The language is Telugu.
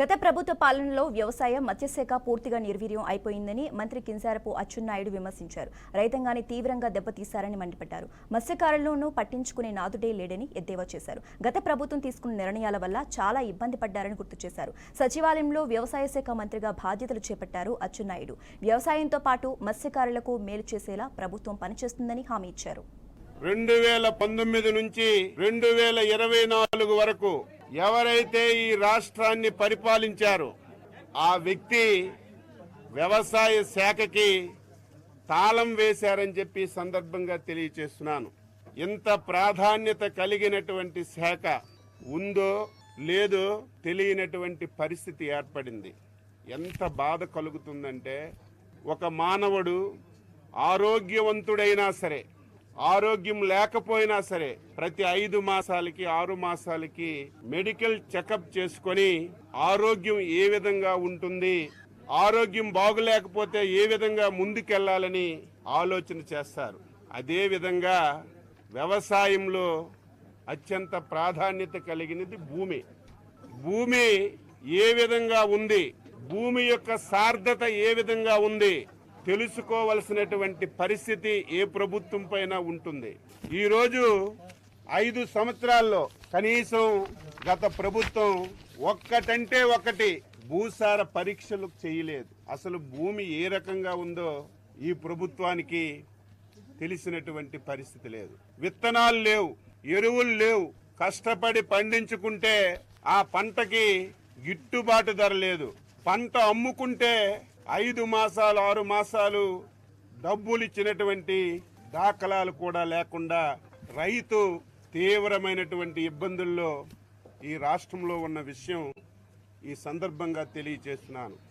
గత ప్రభుత్వ పాలనలో వ్యవసాయ మత్స్యశాఖ పూర్తిగా నిర్వీర్యం అయిపోయిందని మంత్రి కింజరాపు అచ్చెన్నాయుడు విమర్శించారు. రైతాంగాన్ని తీవ్రంగా దెబ్బతీశారని మండిపడ్డారు. మత్స్యకారులను పట్టించుకునే నాదుడే లేడని ఎద్దేవా చేశారు. గత ప్రభుత్వం తీసుకున్న నిర్ణయాల వల్ల చాలా ఇబ్బంది పడ్డారని గుర్తు చేశారు. సచివాలయంలో వ్యవసాయ శాఖ మంత్రిగా బాధ్యతలు చేపట్టారు అచ్చెన్నాయుడు. వ్యవసాయంతో పాటు మత్స్యకారులకు మేలు చేసేలా ప్రభుత్వం పనిచేస్తుందని హామీ ఇచ్చారు. 2019 నుంచి 2024 వరకు ఎవరైతే ఈ రాష్ట్రాన్ని పరిపాలించారో ఆ వ్యక్తి వ్యవసాయ శాఖకి తాళం వేశారని చెప్పి సందర్భంగా తెలియజేస్తున్నాను. ఎంత ప్రాధాన్యత కలిగినటువంటి శాఖ ఉందో లేదో తెలియనటువంటి పరిస్థితి ఏర్పడింది. ఎంత బాధ కలుగుతుందంటే, ఒక మానవుడు ఆరోగ్యవంతుడైనా సరే, ఆరోగ్యం లేకపోయినా సరే, ప్రతి 5 మాసాలకి 6 మాసాలకి మెడికల్ చెకప్ చేసుకొని ఆరోగ్యం ఏ విధంగా ఉంటుంది, ఆరోగ్యం బాగులేకపోతే ఏ విధంగా ముందుకెళ్లాలని ఆలోచన చేస్తారు. అదే విధంగా వ్యవసాయంలో అత్యంత ప్రాధాన్యత కలిగినది భూమి. భూమి ఏ విధంగా ఉంది, భూమి యొక్క సార్థత ఏ విధంగా ఉంది తెలుసుకోవలసినటువంటి పరిస్థితి ఏ ప్రభుత్వం పైన ఉంటుంది. ఈరోజు 5 సంవత్సరాల్లో కనీసం గత ప్రభుత్వం ఒక్కటంటే ఒకటి భూసార పరీక్షలు చేయలేదు. అసలు భూమి ఏ రకంగా ఉందో ఈ ప్రభుత్వానికి తెలిసినటువంటి పరిస్థితి లేదు. విత్తనాలు లేవు, ఎరువులు లేవు. కష్టపడి పండించుకుంటే ఆ పంటకి గిట్టుబాటు ధర లేదు. పంట అమ్ముకుంటే 5 మాసాలు 6 మాసాలు డబ్బులు ఇచ్చినటువంటి దాఖలాలు కూడా లేకుండా రైతు తీవ్రమైనటువంటి ఇబ్బందుల్లో ఈ రాష్ట్రంలో ఉన్న విషయం ఈ సందర్భంగా తెలియజేస్తున్నాను.